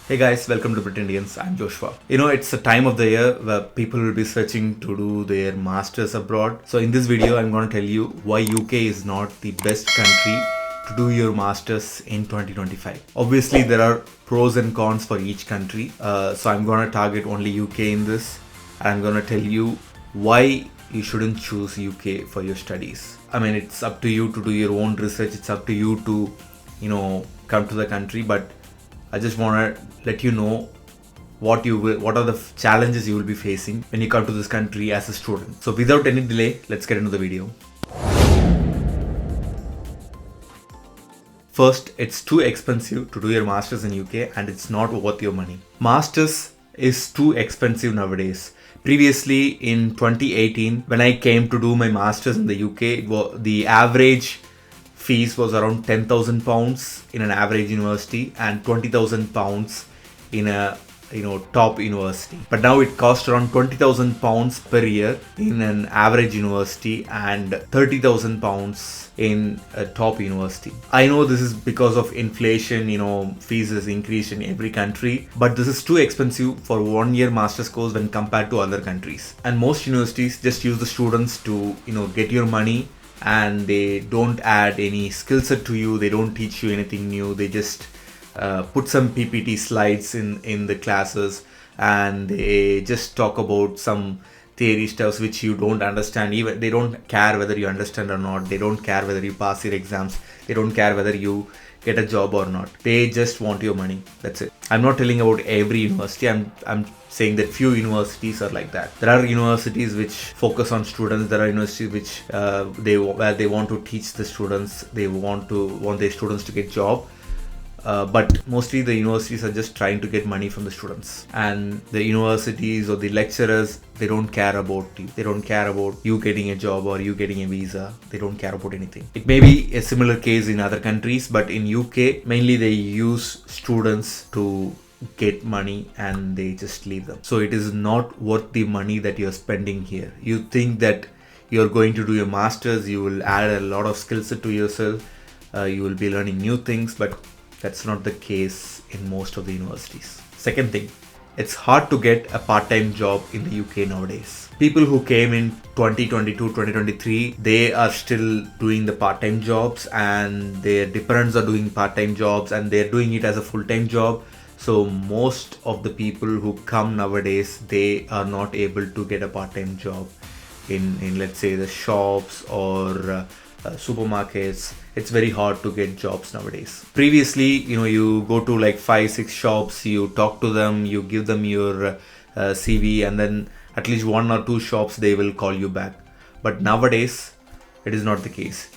Hey guys, welcome to Brit Indians. I'm Joshua. It's a time of the year where people will be searching to do their masters abroad. So in this video, I'm going to tell you why UK is not the best country to do your masters in 2025. Obviously, there are pros and cons for each country. So I'm going to target only UK in this. And I'm going to tell you why you shouldn't choose UK for your studies. I mean, it's up to you to do your own research. It's up to you to, come to the country. But I just want to let you know what are the challenges you will be facing when you come to this country as a student. So without any delay, let's get into the video. First, it's too expensive to do your masters in UK and it's not worth your money. Masters is too expensive nowadays. Previously in 2018, when I came to do my masters in the UK, the average fees was around £10,000 in an average university and £20,000 in a top university. But now it costs around £20,000 per year in an average university and £30,000 in a top university. I know this is because of inflation, fees has increased in every country, but this is too expensive for 1 year master's course when compared to other countries. And most universities just use the students to get your money, and they don't add any skill set to you. They don't teach you anything new. They just put some PPT slides in the classes, and they just talk about some theory stuffs which you don't understand. Even they don't care whether you understand or not. They don't care whether you pass your exams. They don't care whether you get a job or not. They just want your money. That's it. I'm not telling about every university. I'm saying that few universities are like that. There are universities which focus on students. There are universities which where they want to teach the students. They want their students to get job. But mostly the universities are just trying to get money from the students, and the universities or the lecturers, they don't care about you. They don't care about you getting a job or you getting a visa. They don't care about anything. It may be a similar case in other countries, but in UK mainly they use students to get money and they just leave them. So it is not worth the money that you're spending here. You think that you're going to do your masters, you will add a lot of skill set to yourself, you will be learning new things, but that's not the case in most of the universities. Second thing, it's hard to get a part-time job in the UK nowadays. People who came in 2022, 2023, they are still doing the part-time jobs, and their dependents are doing part-time jobs, and they're doing it as a full-time job. So most of the people who come nowadays, they are not able to get a part-time job in let's say the shops or supermarkets. It's very hard to get jobs nowadays. Previously, you go to like 5-6 shops, you talk to them, you give them your CV, and then at least 1 or 2 shops they will call you back. But nowadays it is not the case.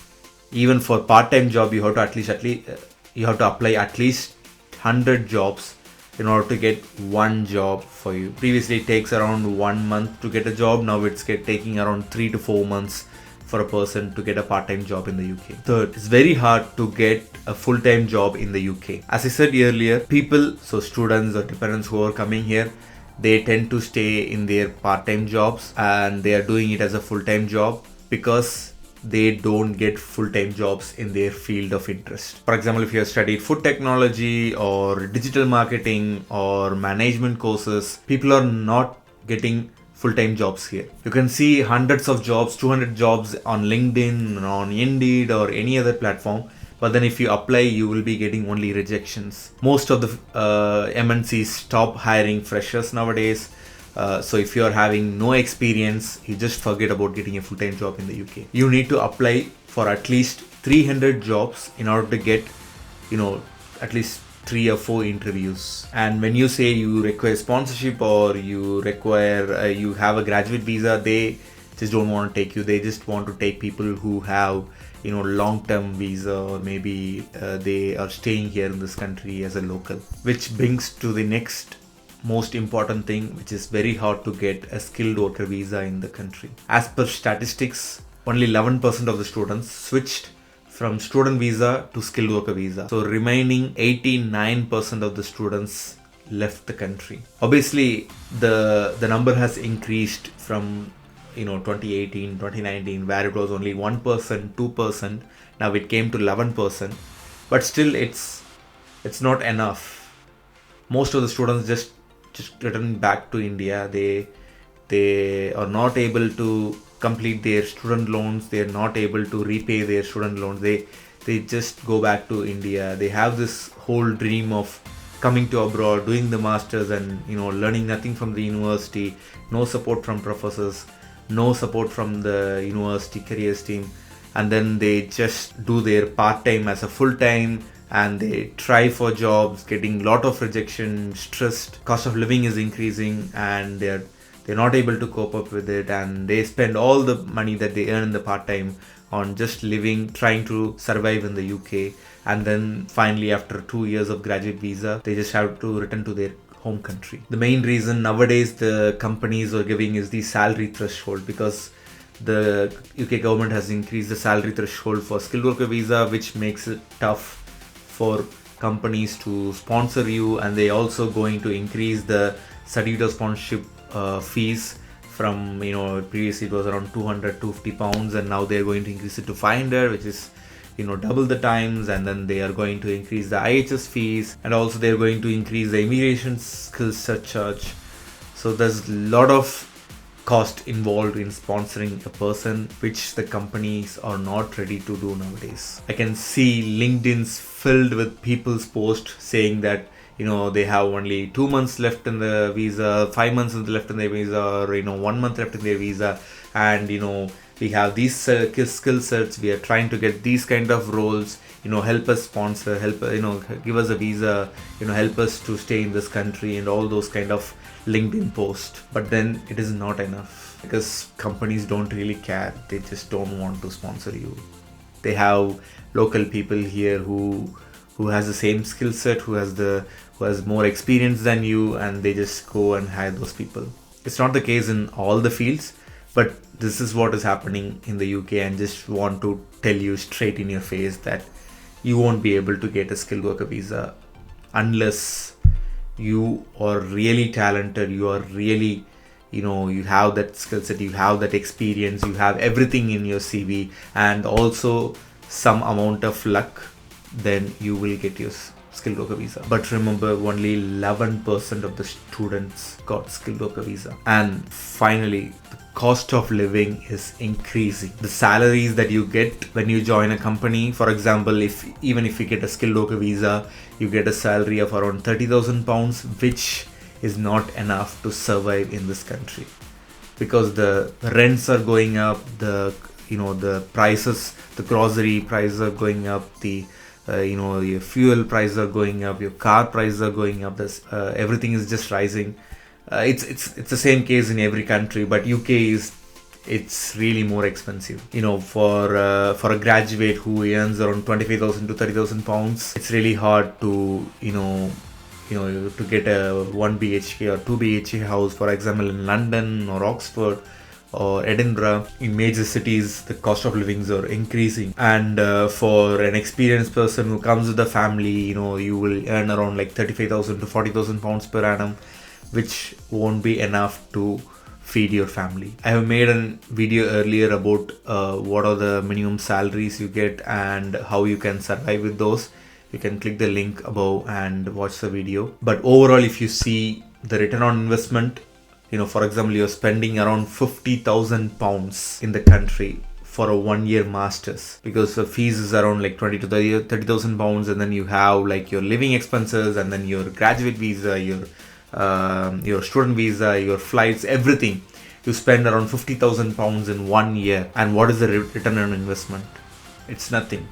Even for part-time job, you have to apply at least 100 jobs in order to get one job for you. Previously it takes around 1 month to get a job. Now it's taking around 3 to 4 months for a person to get a part-time job in the UK. Third, it's very hard to get a full-time job in the UK. As I said earlier, students or dependents who are coming here, they tend to stay in their part-time jobs and they are doing it as a full-time job because they don't get full-time jobs in their field of interest. For example, if you have studied food technology or digital marketing or management courses, people are not getting full-time jobs here. You can see hundreds of jobs, 200 jobs on LinkedIn, on Indeed or any other platform. But then if you apply, you will be getting only rejections. Most of the MNCs stop hiring freshers nowadays. So if you are having no experience, you just forget about getting a full-time job in the UK. You need to apply for at least 300 jobs in order to get, at least 3 or 4 interviews. And when you say you require sponsorship or you require you have a graduate visa, they just don't want to take you. They just want to take people who have long-term visa, or maybe they are staying here in this country as a local. Which brings to the next most important thing, which is very hard to get a skilled worker visa in the country. As per statistics, only 11% of the students switched from student visa to skilled worker visa. So remaining 89% of the students left the country. Obviously, the number has increased from 2018, 2019, where it was only 1%, 2%. Now it came to 11%, but still it's not enough. most of the students just return back to India. They are not able to complete their student loans. They are not able to repay their student loans. They just go back to India. They have this whole dream of coming to abroad, doing the masters, and learning nothing from the university. No support from professors, no support from the university careers team, and then they just do their part time as a full time, and they try for jobs, getting lot of rejection, stressed, cost of living is increasing, and they're not able to cope up with it, and they spend all the money that they earn in the part time on just living, trying to survive in the UK. And then finally, after 2 years of graduate visa, they just have to return to their home country. The main reason nowadays the companies are giving is the salary threshold, because the UK government has increased the salary threshold for skilled worker visa, which makes it tough for companies to sponsor you, and they also going to increase the certificate of sponsorship fees from previously it was around 200-250 pounds, and now they're going to increase it to 500, which is double the times. And then they are going to increase the IHS fees, and also they're going to increase the immigration skills surcharge. So there's a lot of cost involved in sponsoring a person, which the companies are not ready to do nowadays. I can see LinkedIn's filled with people's posts saying that they have only 2 months left in the visa, 5 months left in their visa, or 1 month left in their visa, and we have these skill sets, we are trying to get these kind of roles, help us sponsor, help give us a visa, help us to stay in this country, and all those kind of LinkedIn posts. But then it is not enough, because companies don't really care. They just don't want to sponsor you. They have local people here who has the same skill set, who has more experience than you, and they just go and hire those people. It's not the case in all the fields, but this is what is happening in the UK, and just want to tell you straight in your face that you won't be able to get a skilled worker visa unless you are really talented, you are really you have that skill set, you have that experience, you have everything in your CV, and also some amount of luck, then you will get your skilled worker visa. But remember, only 11% of the students got skilled worker visa. And finally, the cost of living is increasing. The salaries that you get when you join a company, for example, even if you get a skilled worker visa, you get a salary of around 30,000 pounds, which is not enough to survive in this country, because the rents are going up, the prices, the grocery prices are going up, your fuel prices are going up, your car prices are going up. This everything is just rising. It's the same case in every country, but UK it's really more expensive. For a graduate who earns around 25,000 to 30,000 pounds, it's really hard to to get a 1 BHK or 2 BHK house, for example, in London or Oxford or Edinburgh. In major cities, the cost of livings are increasing, and for an experienced person who comes with a family, you will earn around like 35,000 to 40,000 pounds per annum, which won't be enough to feed your family. I have made a video earlier about what are the minimum salaries you get and how you can survive with those. You can click the link above and watch the video. But overall, if you see the return on investment, for example, you're spending around 50,000 pounds in the country for a 1-year master's, because the fees is around like 20 to 30,000 pounds, and then you have like your living expenses, and then your graduate visa, your student visa, your flights, everything. You spend around 50,000 pounds in 1 year. And what is the return on investment? It's nothing.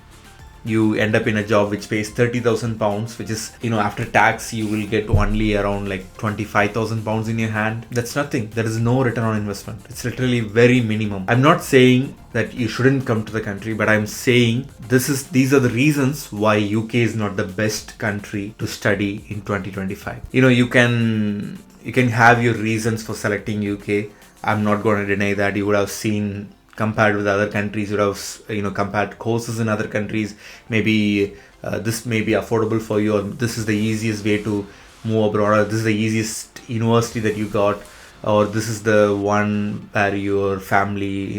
You end up in a job which pays 30,000 pounds, which is, after tax, you will get only around like 25,000 pounds in your hand. That's nothing. There is no return on investment. It's literally very minimum. I'm not saying that you shouldn't come to the country, but I'm saying these are the reasons why UK is not the best country to study in 2025. You can have your reasons for selecting UK. I'm not going to deny that. You would have seen, compared with other countries, you would have compared courses in other countries. Maybe this may be affordable for you, or this is the easiest way to move abroad, or this is the easiest university that you got, or this is the one where your family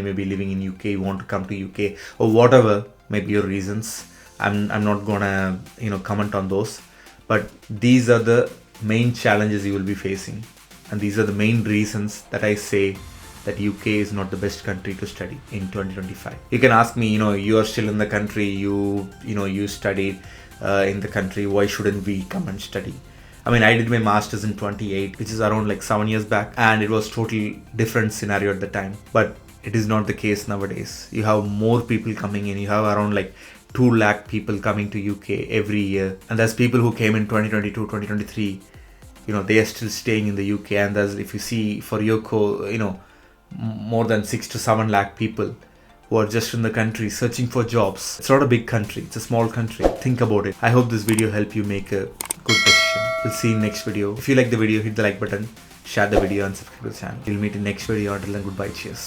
may be living in UK, you want to come to UK, or whatever may be your reasons. I'm not gonna comment on those. But these are the main challenges you will be facing, and these are the main reasons that I say that UK is not the best country to study in 2025. You can ask me, you are still in the country, you studied in the country, why shouldn't we come and study? I mean, I did my master's in 28, which is around like 7 years back, and it was totally different scenario at the time. But it is not the case nowadays. You have more people coming in. You have around like 2 lakh people coming to UK every year. And there's people who came in 2022, 2023, they are still staying in the UK. And there's, if you see for Yoko, more than 6 to 7 lakh people who are just in the country searching for jobs. It's not a big country, it's a small country. Think about it. I hope this video helped you make a good decision. We'll see you in next video. If you like the video, hit the like button, share the video and subscribe to the channel. We'll meet in next video. Until then, goodbye, cheers.